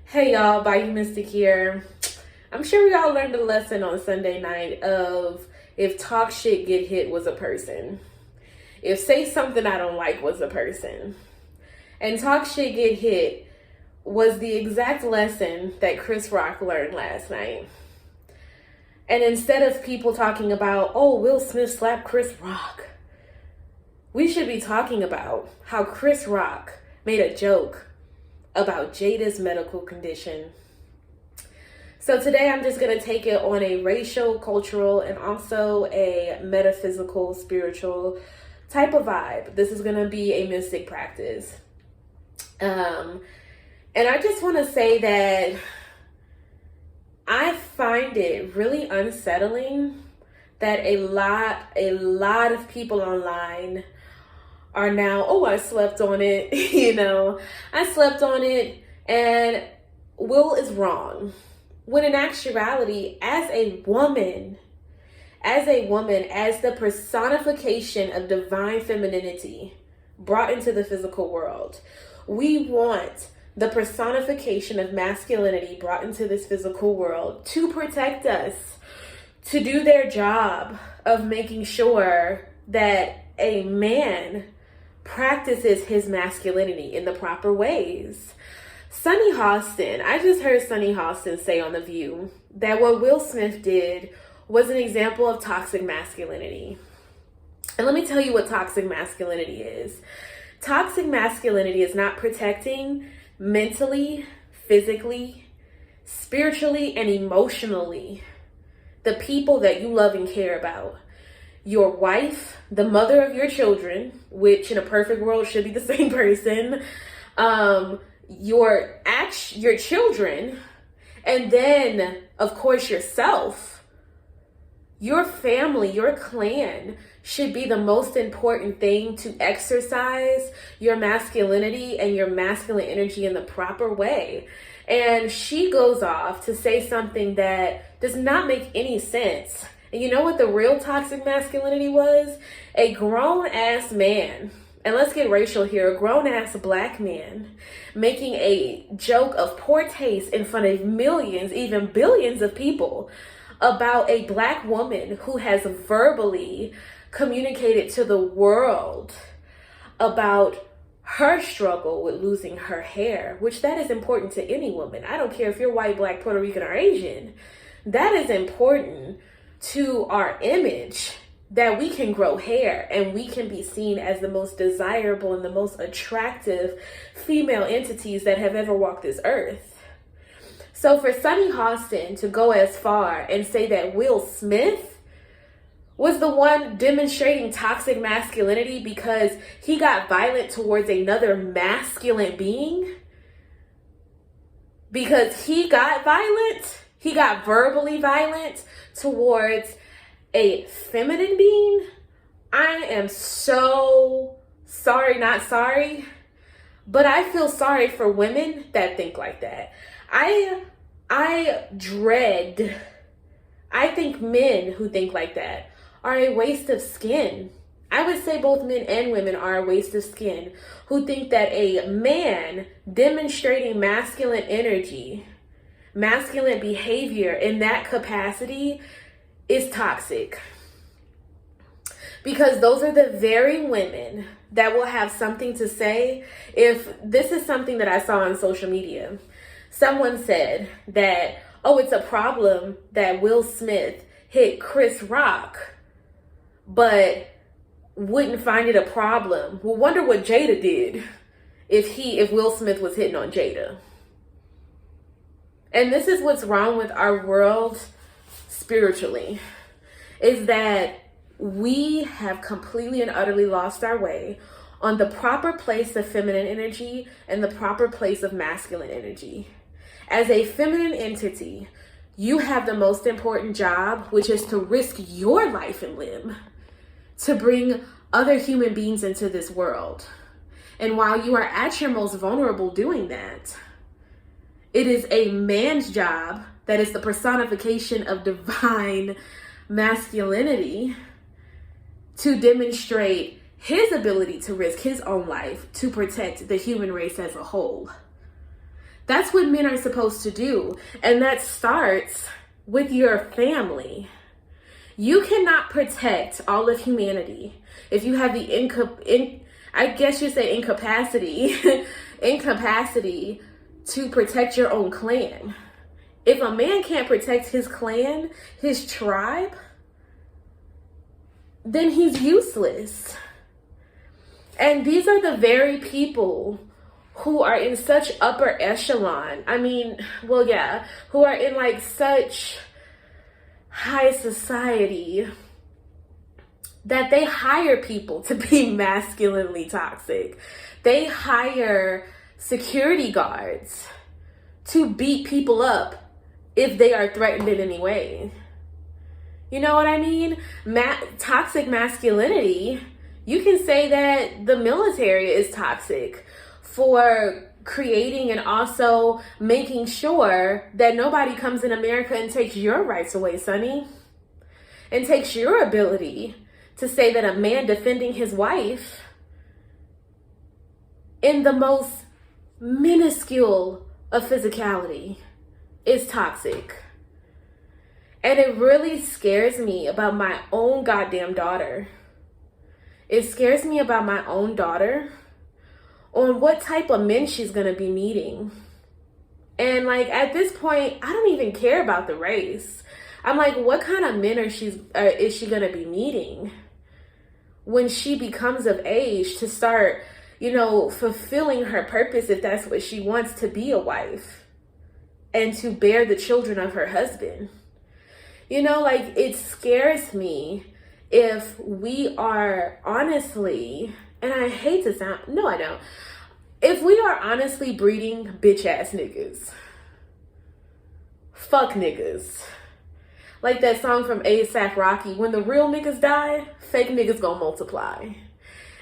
Hey y'all, BayouMystic here. I'm sure we all learned a lesson on Sunday night of if talk shit get hit was a person. If say something I don't like was a person. And talk shit get hit was the exact lesson that Chris Rock learned last night. And instead of people talking about, oh, Will Smith slapped Chris Rock, we should be talking about how Chris Rock made a joke about Jada's medical condition. So today I'm just going to take it on a racial, cultural, and also a metaphysical, spiritual type of vibe. This is going to be a mystic practice. And I just want to say that I find it really unsettling that a lot of people online are now, oh, I slept on it, I slept on it and Will is wrong. When in actuality, as a woman, as the personification of divine femininity brought into the physical world, we want the personification of masculinity brought into this physical world to protect us, to do their job of making sure that a man practices his masculinity in the proper ways. Sunny Hostin, I just heard Sunny Hostin say on The View that what Will Smith did was an example of toxic masculinity. And let me tell you what toxic masculinity is. Toxic masculinity is not protecting mentally, physically, spiritually, and emotionally the people that you love and care about. Your wife, the mother of your children, which in a perfect world should be the same person, your children, and then, of course, yourself. Your family, your clan should be the most important thing to exercise your masculinity and your masculine energy in the proper way. And she goes off to say something that does not make any sense. And you know what the real toxic masculinity was? A grown-ass man, and let's get racial here, a grown-ass black man making a joke of poor taste in front of millions, even billions of people about a black woman who has verbally communicated to the world about her struggle with losing her hair, which that is important to any woman. I don't care if you're white, black, Puerto Rican, or Asian. That is important to our image, that we can grow hair and we can be seen as the most desirable and the most attractive female entities that have ever walked this earth. So for Sunny Hostin to go as far and say that Will Smith was the one demonstrating toxic masculinity because he got violent towards another masculine being, because he got violent, he got verbally violent towards a feminine being, I am so sorry, not sorry, but I feel sorry for women that think like that. I think men who think like that are a waste of skin. I would say both men and women are a waste of skin who think that a man demonstrating masculine energy, masculine behavior in that capacity is toxic. Because those are the very women that will have something to say. If this is something that I saw on social media, someone said that, oh, it's a problem that Will Smith hit Chris Rock, but wouldn't find it a problem. Well, wonder what Jada did if Will Smith was hitting on Jada. And this is what's wrong with our world spiritually, is that we have completely and utterly lost our way on the proper place of feminine energy and the proper place of masculine energy. As a feminine entity, you have the most important job, which is to risk your life and limb to bring other human beings into this world. And while you are at your most vulnerable doing that, it is a man's job, that is the personification of divine masculinity, to demonstrate his ability to risk his own life to protect the human race as a whole. That's what men are supposed to do. And that starts with your family. You cannot protect all of humanity if you have the I guess you say incapacity, incapacity to protect your own clan. If a man can't protect his clan, his tribe, then he's useless. And these are the very people who are in such upper echelon. I mean, well, yeah, who are in like such high society that they hire people to be masculinely toxic. They hire security guards to beat people up if they are threatened in any way. You know what I mean? Toxic masculinity, you can say that the military is toxic for creating and also making sure that nobody comes in America and takes your rights away, sonny. And takes your ability to say that a man defending his wife in the most minuscule of physicality is toxic. And it really scares me about my own goddamn daughter. It scares me about my own daughter on what type of men she's gonna be meeting. And like at this point, I don't even care about the race. I'm like, what kind of men is she gonna be meeting when she becomes of age to start, you know, fulfilling her purpose, if that's what she wants, to be a wife and to bear the children of her husband? You know, like, it scares me if we are honestly, and I hate to sound, no, I don't. If we are honestly breeding bitch ass niggas, fuck niggas. Like that song from A$AP Rocky, when the real niggas die, fake niggas gonna multiply.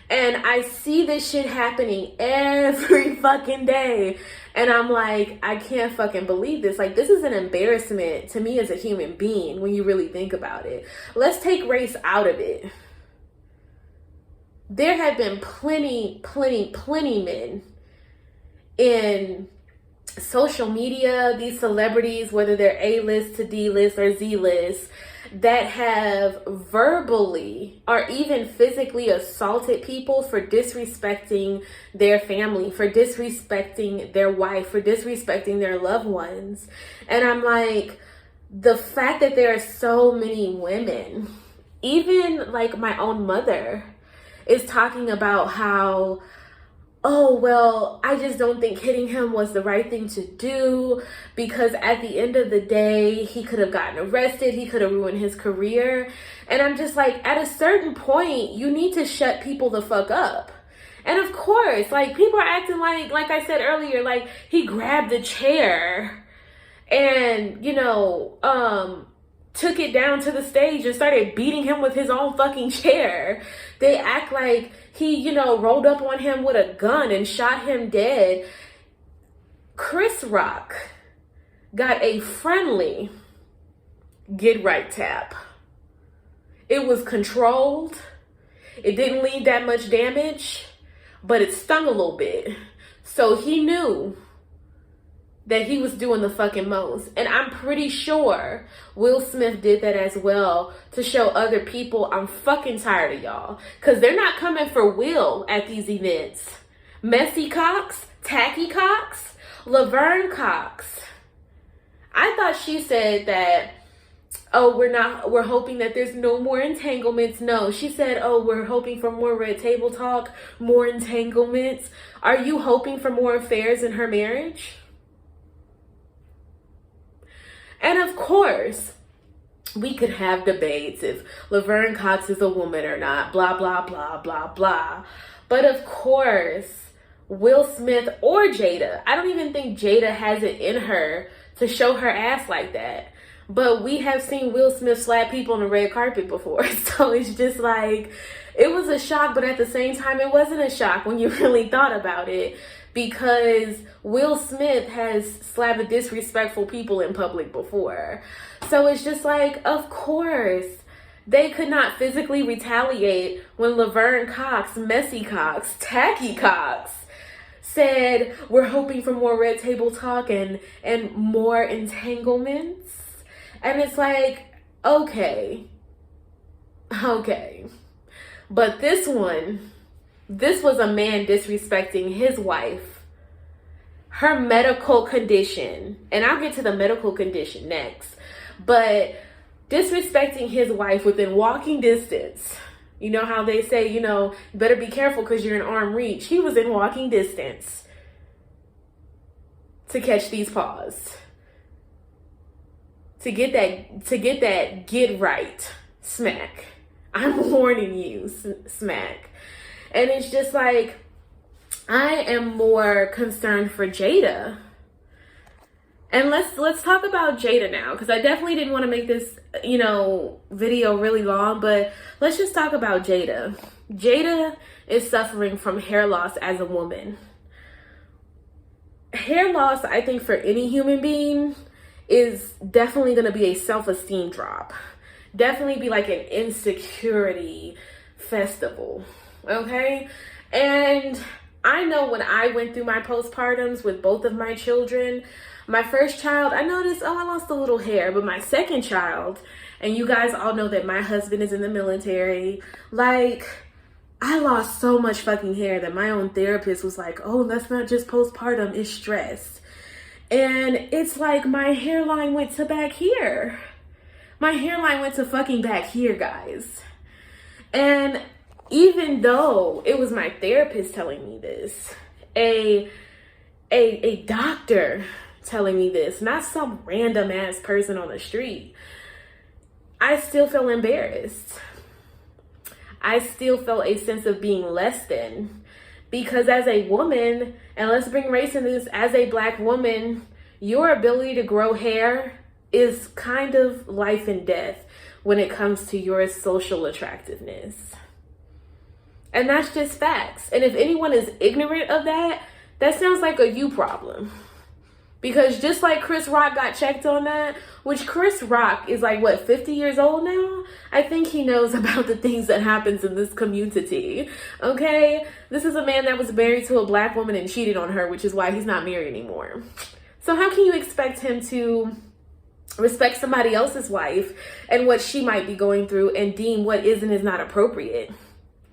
And I see this shit happening every fucking day. And I'm like, I can't fucking believe this. Like, this is an embarrassment to me as a human being when you really think about it. Let's take race out of it. There have been plenty men in social media, these celebrities, whether they're A-list to D-list or Z-list, that have verbally or even physically assaulted people for disrespecting their family, for disrespecting their wife, for disrespecting their loved ones. And I'm like, the fact that there are so many women, even like my own mother, is talking about how, oh, well, I just don't think hitting him was the right thing to do because at the end of the day, he could have gotten arrested. He could have ruined his career. And I'm just like, at a certain point, you need to shut people the fuck up. And of course, like, people are acting like I said earlier, like he grabbed a chair and, you know, took it down to the stage and started beating him with his own fucking chair. They act like he, you know, rolled up on him with a gun and shot him dead. Chris Rock got a friendly get right tap. It was controlled. It didn't leave that much damage, but it stung a little bit. So he knew that he was doing the fucking most. And I'm pretty sure Will Smith did that as well to show other people, I'm fucking tired of y'all. Because they're not coming for Will at these events. Messy Cox, Tacky Cox, Laverne Cox. I thought she said that, oh, we're hoping that there's no more entanglements. No, she said, oh, we're hoping for more red table talk, more entanglements. Are you hoping for more affairs in her marriage? And of course, we could have debates if Laverne Cox is a woman or not, blah, blah, blah, blah, blah. But of course, Will Smith or Jada, I don't even think Jada has it in her to show her ass like that. But we have seen Will Smith slap people on the red carpet before. So it's just like, it was a shock, but at the same time, it wasn't a shock when you really thought about it. Because Will Smith has slapped disrespectful people in public before. So it's just like, of course, they could not physically retaliate when Laverne Cox, Messy Cox, Tacky Cox said we're hoping for more red table talk and more entanglements. And it's like, okay. But this was a man disrespecting his wife, her medical condition, and I'll get to the medical condition next, but disrespecting his wife within walking distance. You know how they say, you better be careful because you're in arm reach. He was in walking distance to catch these paws. To get that get right smack. I'm warning you, smack. And it's just like, I am more concerned for Jada. And let's talk about Jada now, because I definitely didn't want to make this, video really long, but let's just talk about Jada. Jada is suffering from hair loss as a woman. Hair loss, I think, for any human being is definitely going to be a self-esteem drop. Definitely be like an insecurity festival, okay? And I know when I went through my postpartums with both of my children, my first child, I noticed, I lost a little hair. But my second child, and you guys all know that my husband is in the military, like, I lost so much fucking hair that my own therapist was like, oh, that's not just postpartum, it's stress. And it's like my hairline went to back here. My hairline went to fucking back here, guys. And even though it was my therapist telling me this, a doctor telling me this, not some random ass person on the street, I still feel embarrassed. I still felt a sense of being less than, because as a woman, and let's bring race into this, as a Black woman, your ability to grow hair is kind of life and death when it comes to your social attractiveness. And that's just facts. And if anyone is ignorant of that, that sounds like a you problem. Because just like Chris Rock got checked on that, which Chris Rock is like, 50 years old now? I think he knows about the things that happens in this community, okay? This is a man that was married to a Black woman and cheated on her, which is why he's not married anymore. So how can you expect him to respect somebody else's wife and what she might be going through and deem what is and is not appropriate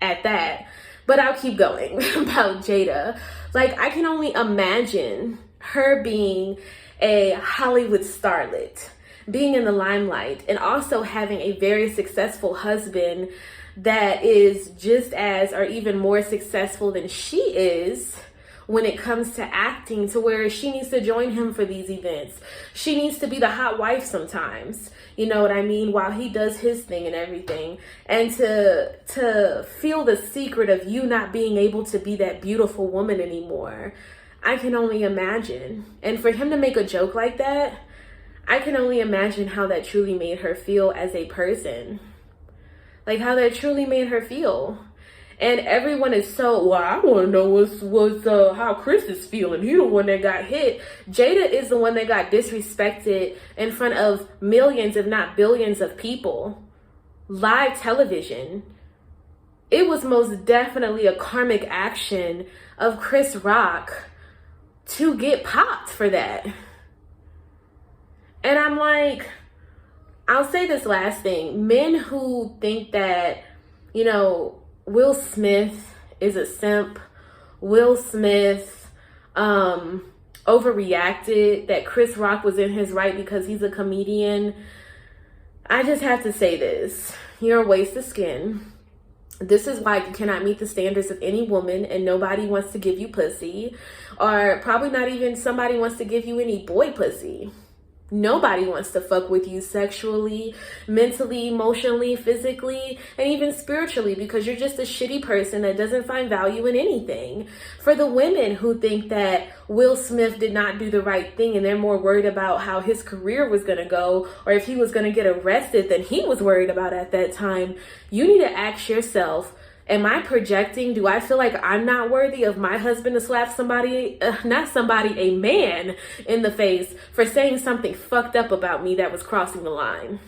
at that? But I'll keep going about Jada. Like, I can only imagine her being a Hollywood starlet, being in the limelight, and also having a very successful husband that is just as or even more successful than she is when it comes to acting, to where she needs to join him for these events. She needs to be the hot wife sometimes, you know what I mean, while he does his thing and everything. And to feel the secret of you not being able to be that beautiful woman anymore, I can only imagine. And for him to make a joke like that, I can only imagine how that truly made her feel as a person. Like, how that truly made her feel. And everyone is so, well, I want to know how Chris is feeling. He the one that got hit. Jada is the one that got disrespected in front of millions, if not billions of people. Live television. It was most definitely a karmic action of Chris Rock to get popped for that. And I'm like, I'll say this last thing. Men who think that, Will Smith is a simp, Will Smith overreacted, that Chris Rock was in his right because he's a comedian, I just have to say this. You're a waste of skin. This is why you cannot meet the standards of any woman, and nobody wants to give you pussy, or probably not even somebody wants to give you any boy pussy. Nobody wants to fuck with you sexually, mentally, emotionally, physically, and even spiritually, because you're just a shitty person that doesn't find value in anything. For the women who think that Will Smith did not do the right thing and they're more worried about how his career was going to go, or if he was going to get arrested than he was worried about at that time, you need to ask yourself, am I projecting? Do I feel like I'm not worthy of my husband to slap a man in the face for saying something fucked up about me that was crossing the line?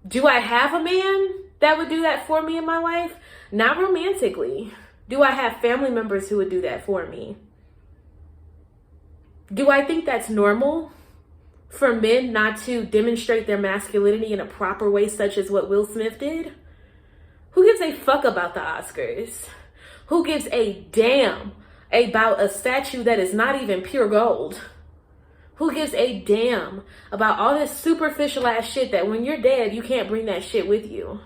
Do I have a man that would do that for me in my life? Not romantically. Do I have family members who would do that for me? Do I think that's normal for men not to demonstrate their masculinity in a proper way, such as what Will Smith did? Who gives a fuck about the Oscars? Who gives a damn about a statue that is not even pure gold? Who gives a damn about all this superficial ass shit that when you're dead, you can't bring that shit with you?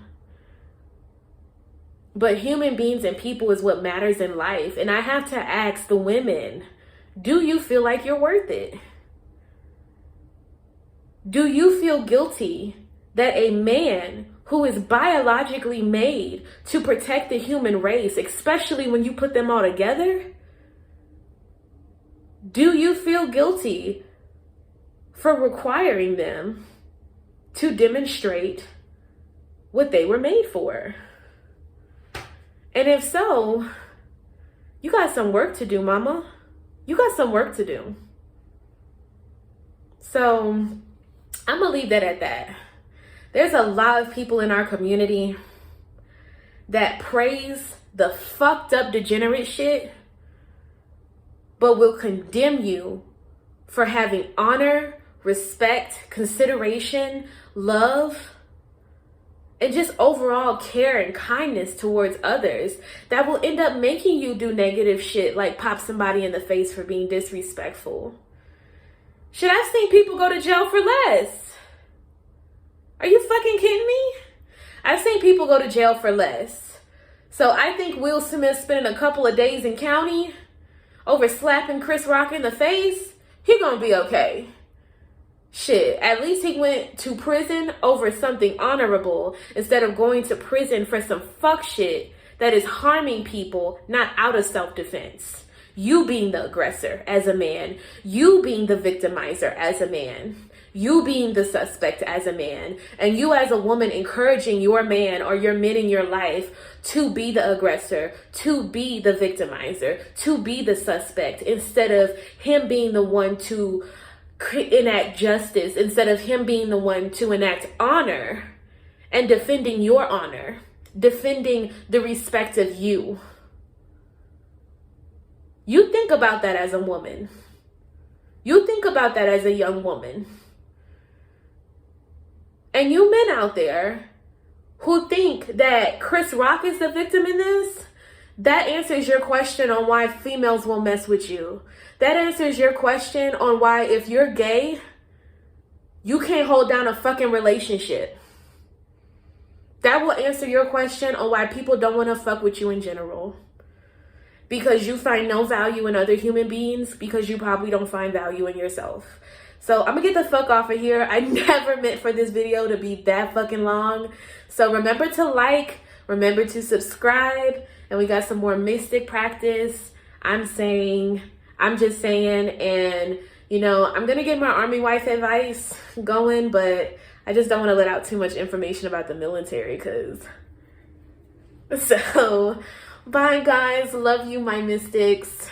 But human beings and people is what matters in life. And I have to ask the women, do you feel like you're worth it? Do you feel guilty that a man who is biologically made to protect the human race, especially when you put them all together, do you feel guilty for requiring them to demonstrate what they were made for? And if so, you got some work to do, mama. You got some work to do. So I'm gonna leave that at that. There's a lot of people in our community that praise the fucked up degenerate shit, but will condemn you for having honor, respect, consideration, love, and just overall care and kindness towards others, that will end up making you do negative shit like pop somebody in the face for being disrespectful. Shit, I've seen people go to jail for less. Are you fucking kidding me? I've seen people go to jail for less. So I think Will Smith spending a couple of days in county over slapping Chris Rock in the face, he gonna be okay. Shit, at least he went to prison over something honorable instead of going to prison for some fuck shit that is harming people, not out of self-defense. You being the aggressor as a man, you being the victimizer as a man, you being the suspect as a man, and you as a woman encouraging your man or your men in your life to be the aggressor, to be the victimizer, to be the suspect, instead of him being the one to enact justice, instead of him being the one to enact honor and defending your honor, defending the respect of you. You think about that as a woman. You think about that as a young woman. And you men out there who think that Chris Rock is the victim in this, that answers your question on why females will mess with you. That answers your question on why, if you're gay, you can't hold down a fucking relationship. That will answer your question on why people don't want to fuck with you in general. Because you find no value in other human beings, because you probably don't find value in yourself. So I'm gonna get the fuck off of here. I never meant for this video to be that fucking long. So remember to like, remember to subscribe, and we got some more mystic practice. I'm just saying, and you know, I'm gonna get my army wife advice going, but I just don't want to let out too much information about the military, so bye guys, love you my mystics.